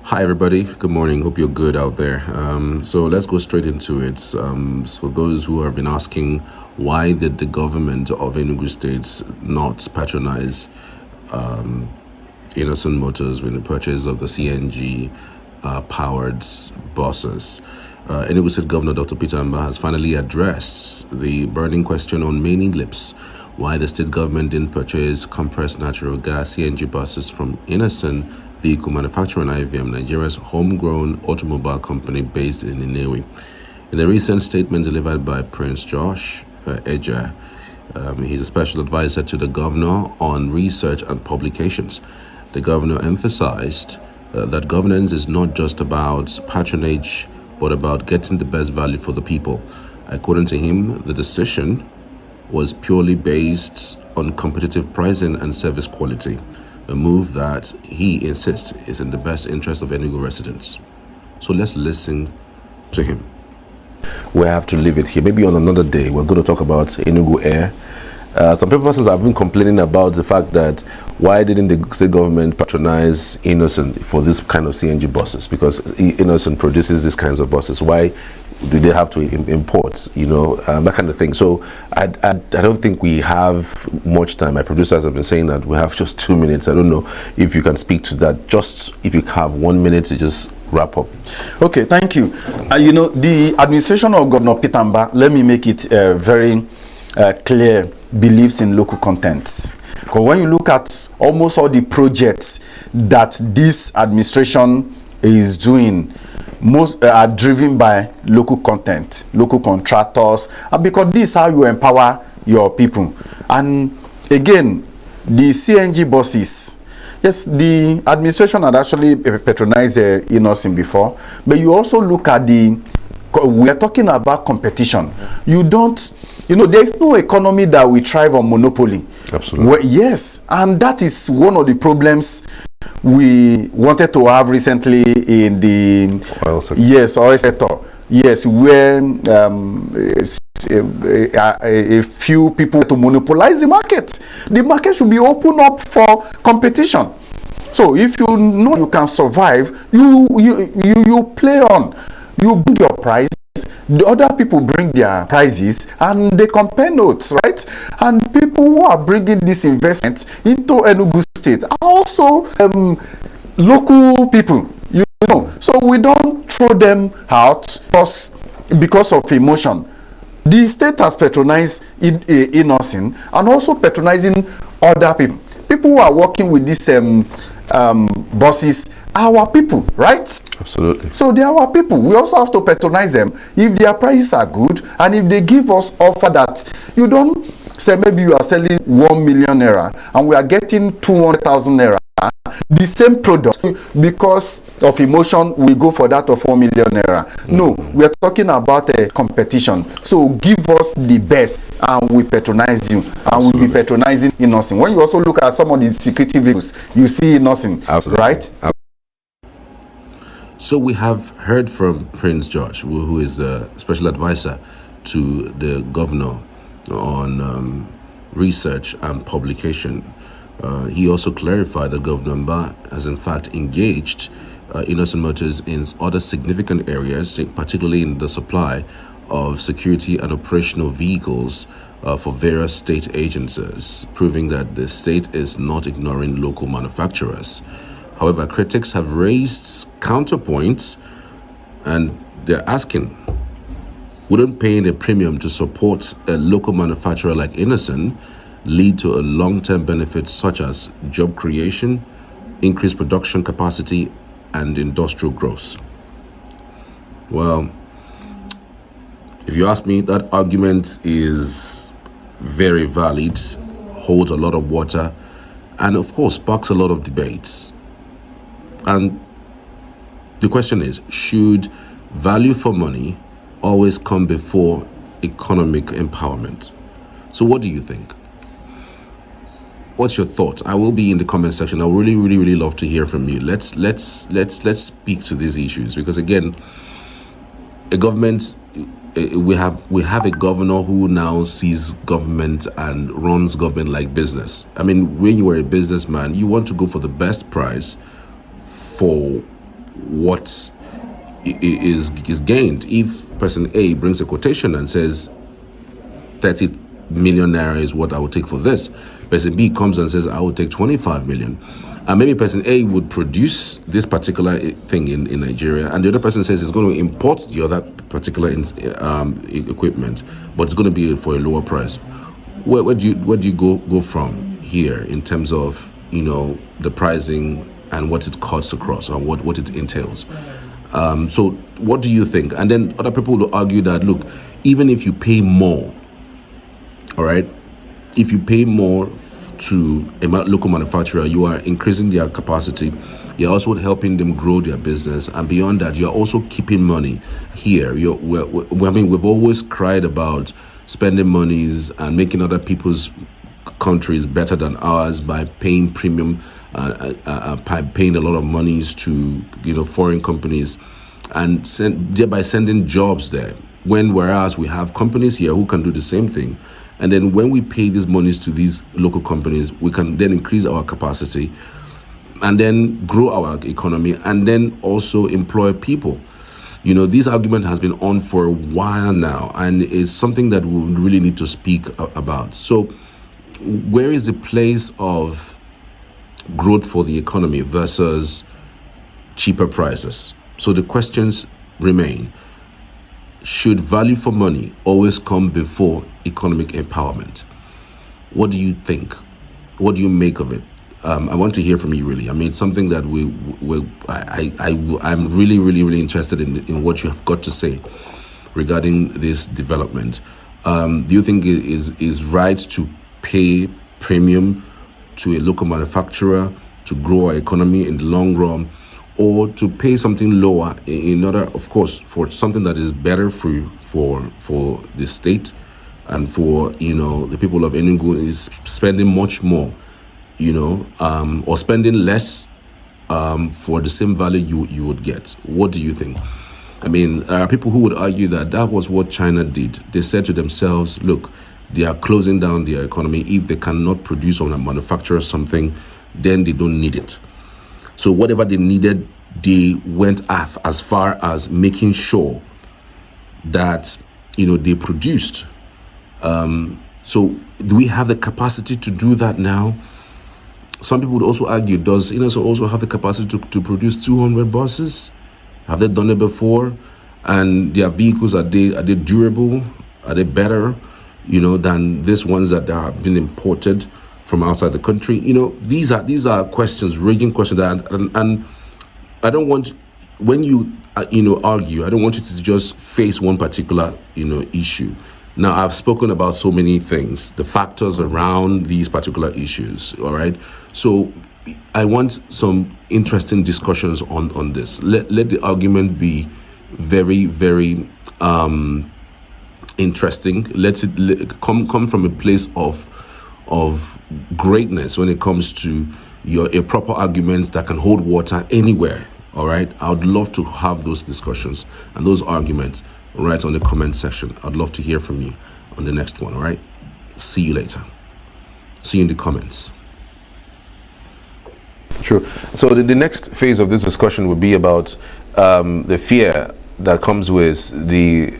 Hi, everybody. Good morning. Hope you're good out there. So let's go straight into it. For those who have been asking, why did the government of Enugu State not patronize Innoson Motors with the purchase of the CNG powered buses? Enugu State Governor Dr. Peter Mbah has finally addressed the burning question on many lips: why the state government didn't purchase compressed natural gas CNG buses from Innoson Vehicle Manufacturing IVM, Nigeria's homegrown automobile company based in Inewi. In a recent statement delivered by Prince Josh Eja, he's a special advisor to the governor on research and publications. The governor emphasized that governance is not just about patronage, but about getting the best value for the people. According to him, the decision was purely based on competitive pricing and service quality, a move that he insists is in the best interest of Enugu residents. So let's listen to him. We have to leave it here. Maybe on another day, we're going to talk about Enugu Air. Some people have been complaining about the fact that why didn't the state government patronize Innoson for this kind of CNG buses? Because Innoson produces these kinds of buses. Why do they have to import, that kind of thing? So I don't think we have much time. My producers have been saying that we have just 2 minutes. I don't know if you can speak to that. Just if you have 1 minute to just wrap up. Okay, thank you. The administration of Governor Peter Mbah, let me make it very clear, believes in local content. Because when you look at almost all the projects that this administration is doing, most are driven by local content, local contractors, and because this is how you empower your people. And again, the CNG buses, yes, the administration had actually patronized Innoson before, but you also look at we are talking about competition. You don't, there's no economy that will thrive on monopoly. Absolutely. Yes, and that is one of the problems we wanted to have recently in the oil sector. Yes, oil sector. Yes, where a few people to monopolize the market. The market should be open up for competition. So if you know you can survive, you play on. You bring your price, the other people bring their prices, and they compare notes, right? And people who are bringing this investment into Enugu State are also local people, So we don't throw them out because of emotion. The state has patronized Innoson and also patronizing other people. People who are working with these buses are our people, right? Absolutely. So they are our people. We also have to patronize them if their prices are good and if they give us offer that you don't say maybe you are selling 1 million naira and we are getting 200,000 naira. The same product, because of emotion, we go for that of 1 million naira. No, we are talking about a competition. So give us the best and we patronize you. And we'll be patronizing Innoson. When you also look at some of the security vehicles, you see Innoson, right? So we have heard from Prince George, who is the special advisor to the governor on research and publication. He also clarified that Governor Mbah has in fact engaged Innoson Motors in other significant areas, particularly in the supply of security and operational vehicles for various state agencies, proving that the state is not ignoring local manufacturers. However, critics have raised counterpoints and they're asking, wouldn't paying a premium to support a local manufacturer like Innoson lead to a long-term benefit such as job creation, increased production capacity, and industrial growth? Well, if you ask me, that argument is very valid, holds a lot of water, and of course sparks a lot of debates. And the question is, should value for money always come before economic empowerment? So what do you think? What's your thought? I will be in the comment section. I would really love to hear from you. Let's speak to these issues, because again, a government, we have a governor who now sees government and runs government like business. I mean, when you are a businessman, you want to go for the best price for what is gained. If person A brings a quotation and says 30 million naira is what I would take for this, person B comes and says I would take 25 million, and maybe person A would produce this particular thing in Nigeria, and the other person says it's going to import the other particular equipment, but it's going to be for a lower price. Where do you go from here in terms of, you know, the pricing and what it cuts across, or what it entails? So what do you think? And then other people will argue that, look, even if you pay more, all right, if you pay more to a local manufacturer, you are increasing their capacity. You're also helping them grow their business, and beyond that, you're also keeping money here. We've always cried about spending monies and making other people's countries better than ours by paying premium, by paying a lot of monies to, you know, foreign companies, and thereby sending jobs there. Whereas we have companies here who can do the same thing. And then when we pay these monies to these local companies, we can then increase our capacity and then grow our economy and then also employ people. You know, this argument has been on for a while now, and it's something that we really need to speak about. So where is the place of growth for the economy versus cheaper prices? So the questions remain. Should value for money always come before economic empowerment? What do you think? What do you make of it? I want to hear from you, really. I mean, it's something that I'm really, really, really interested in what you have got to say regarding this development. Do you think it is right to pay premium to a local manufacturer to grow our economy in the long run, or to pay something lower in order, of course, for something that is better for the state and for, you know, the people of Enugu is spending much more, you know, or spending less for the same value you would get? What do you think? I mean, there are people who would argue that was what China did. They said to themselves, look, they are closing down their economy. If they cannot produce or manufacture something, then they don't need it. So whatever they needed, they went as far as making sure that, you know, they produced. So do we have the capacity to do that now? Some people would also argue, does Innoson also have the capacity to produce 200 buses? Have they done it before? And their vehicles, are they durable? Are they better, you know, than these ones that have been imported from outside the country? You know, these are questions, raging questions, and I don't want, when you argue, I don't want you to just face one particular, you know, issue. Now, I've spoken about so many things, the factors around these particular issues, all right? So I want some interesting discussions on this. Let the argument be very, very interesting. Let it come from a place of greatness when it comes to a proper argument that can hold water anywhere, all right? I would love to have those discussions and those arguments right on the comment section. I'd love to hear from you on the next one, all right? See you later. See you in the comments. Sure. So the next phase of this discussion would be about the fear that comes with the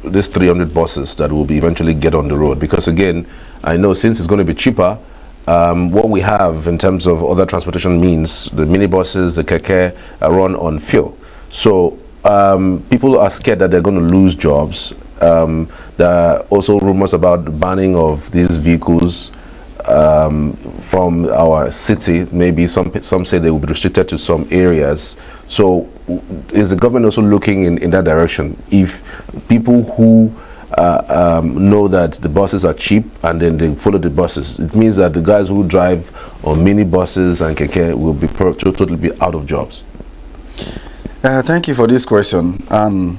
this 300 buses that will be eventually get on the road. Because again, I know since it's going to be cheaper, what we have in terms of other transportation means, the minibuses, the keke, run on fuel. So people are scared that they're going to lose jobs. There are also rumors about the banning of these vehicles from our city. Maybe some say they will be restricted to some areas. So is the government also looking in that direction? If people who know that the buses are cheap and then they follow the buses, it means that the guys who drive on mini buses and keke will be totally be out of jobs. Thank you for this question.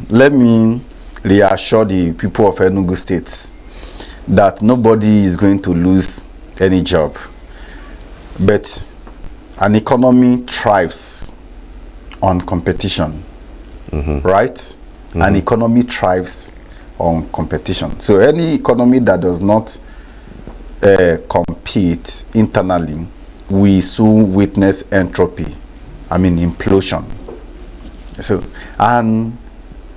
Let me reassure the people of Enugu State that nobody is going to lose any job. But an economy thrives on competition, right? An economy thrives on competition. So any economy that does not compete internally, we soon witness entropy implosion. So, and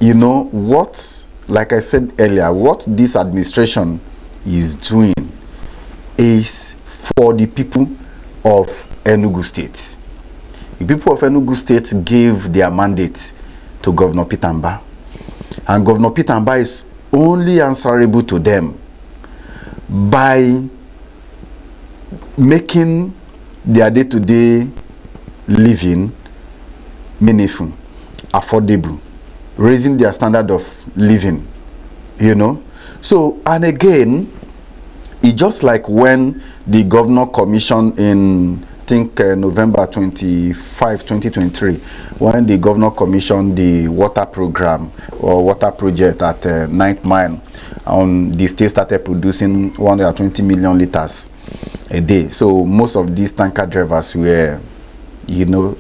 you know what, like I said earlier, what this administration is doing is for the people of Enugu State. The people of Enugu State gave their mandate to Governor Peter Mbah, and Governor Peter Mbah is only answerable to them by making their day-to-day living meaningful, affordable, raising their standard of living, you know. So, and again, it's just like when the governor commissioned in, I think, November 25, 2023, when the governor commissioned the water program or water project at 9th Mile, the state started producing 120 million liters a day. So most of these tanker drivers were, you know,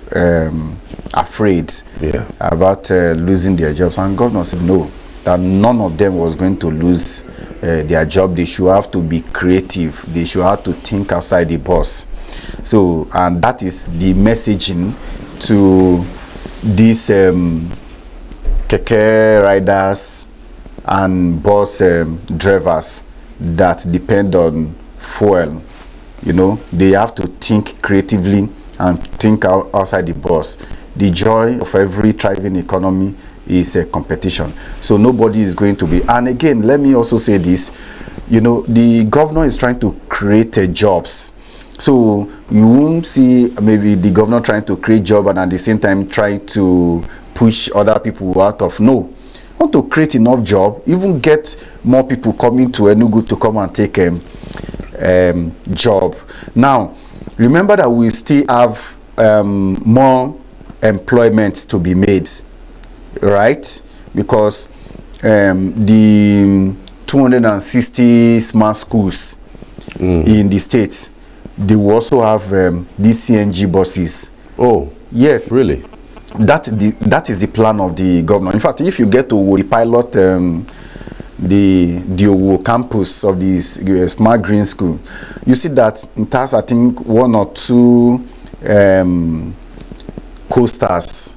afraid about losing their jobs, and governor said no, that none of them was going to lose their job. They should have to be creative. They should have to think outside the box. So, and that is the messaging to these keke riders and bus drivers that depend on fuel. You know, they have to think creatively and think outside the box. The joy of every thriving economy is a competition. So nobody is going to be, and again, let me also say this, you know, the governor is trying to create jobs. So you won't see maybe the governor trying to create job and at the same time trying to push other people out of, no. Want to create enough job, even get more people coming to Enugu to come and take job. Now, remember that we still have more employment to be made, right? Because the 260 smart schools in the state, they will also have these CNG buses. Oh, yes, really? That is the plan of the governor. In fact, if you get to the pilot, the campus of this Smart Green School, you see that it has, I think, 1 or 2 coasters,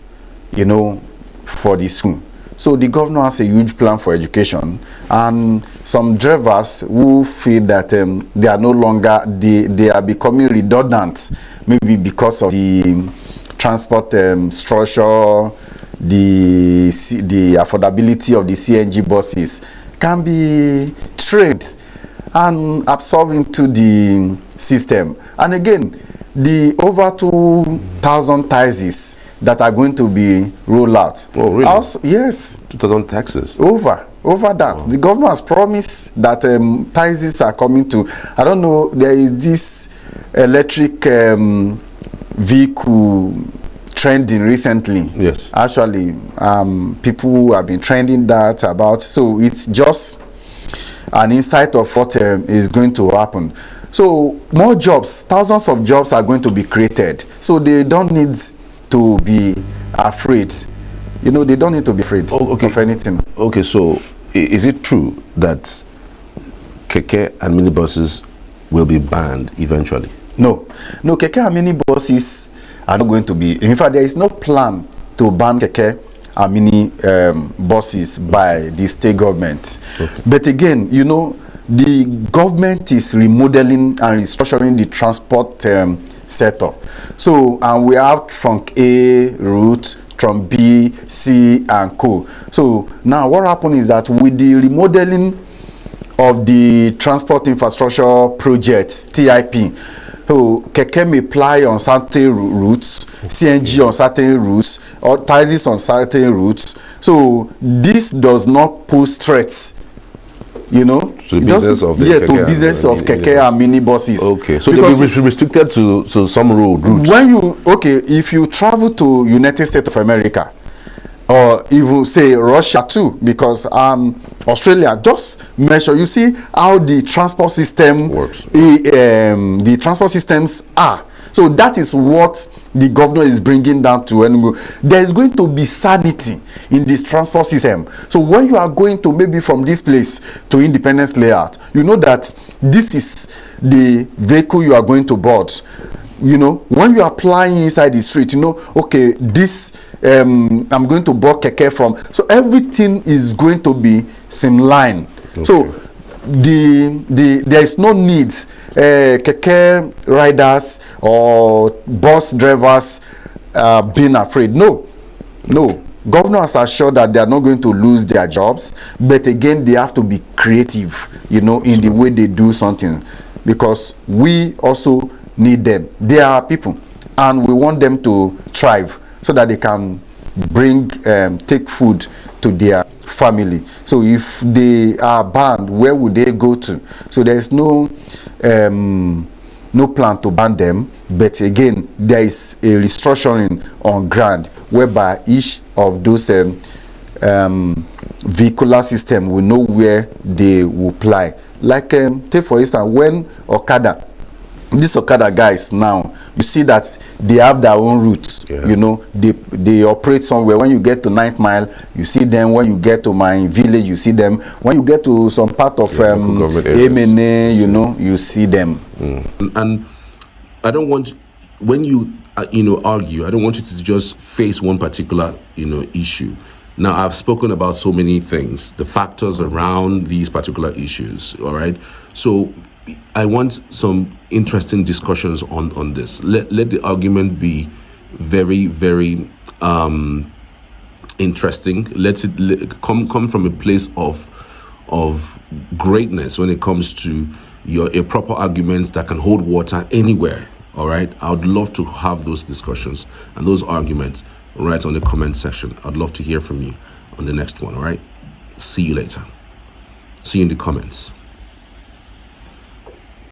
you know, for the school. So the governor has a huge plan for education, and some drivers who feel that they are no longer, they are becoming redundant, maybe because of the transport structure, the affordability of the CNG buses, can be trained and absorbed into the system. And again, the over 2,000 taxis that are going to be rolled out. Oh, really? Also, yes. 2,000 taxes? Over that. Oh. The governor has promised that taxis are coming to, I don't know, there is this electric vehicle trending recently. Yes. Actually, people have been trending that about, so it's just an insight of what is going to happen. So more jobs, thousands of jobs are going to be created. So they don't need to be afraid. You know, they don't need to be afraid of anything. Okay, so is it true that keke and minibuses will be banned eventually? No, keke and minibuses are not going to be. In fact, there is no plan to ban keke and mini buses by the state government. Okay. But again, you know, the government is remodeling and restructuring the transport sector. So, and we have trunk A route, trunk B, C, and co. So now what happened is that with the remodeling of the transport infrastructure project, TIP, so keke may ply on certain routes, CNG on certain routes, or taxis on certain routes. So this does not pose threats, you know, to the business of the keke and mini buses. Okay, so because they will be restricted to some routes. When you, if you travel to United States of America, or even say Russia too, because Australia, just measure, you see how the transport system works. The transport systems are. So that is what the governor is bringing down to Enugu. There is going to be sanity in this transport system. So when you are going to maybe from this place to Independence Layout, you know that this is the vehicle you are going to board. You know, when you are applying inside the street, you know, okay, this I'm going to buy keke from. So everything is going to be streamlined. Okay. So there is no need keke riders or bus drivers being afraid. No. Governor has assured that they are not going to lose their jobs, but again, they have to be creative, you know, in the way they do something, because we also need them. They are people, and we want them to thrive so that they can bring take food to their family. So if they are banned, where would they go to? So there is no plan to ban them, but again, there is a restructuring on ground whereby each of those vehicular system will know where they will apply. Like take for instance, when these Okada guys now, you see that they have their own routes. Yeah. You know, they operate somewhere. When you get to 9th Mile, you see them. When you get to my village, you see them. When you get to some part of Emene, you know, you see them. And I don't want, when you argue, I don't want you to just face one particular issue. Now, I've spoken about so many things, the factors around these particular issues. All right, so I want some interesting discussions on this. Let the argument be very, very interesting. Let it come from a place of greatness when it comes to a proper argument that can hold water anywhere. All right, I would love to have those discussions and those arguments right on the comment section. I'd love to hear from you on the next one. All right, see you later. See you in the comments.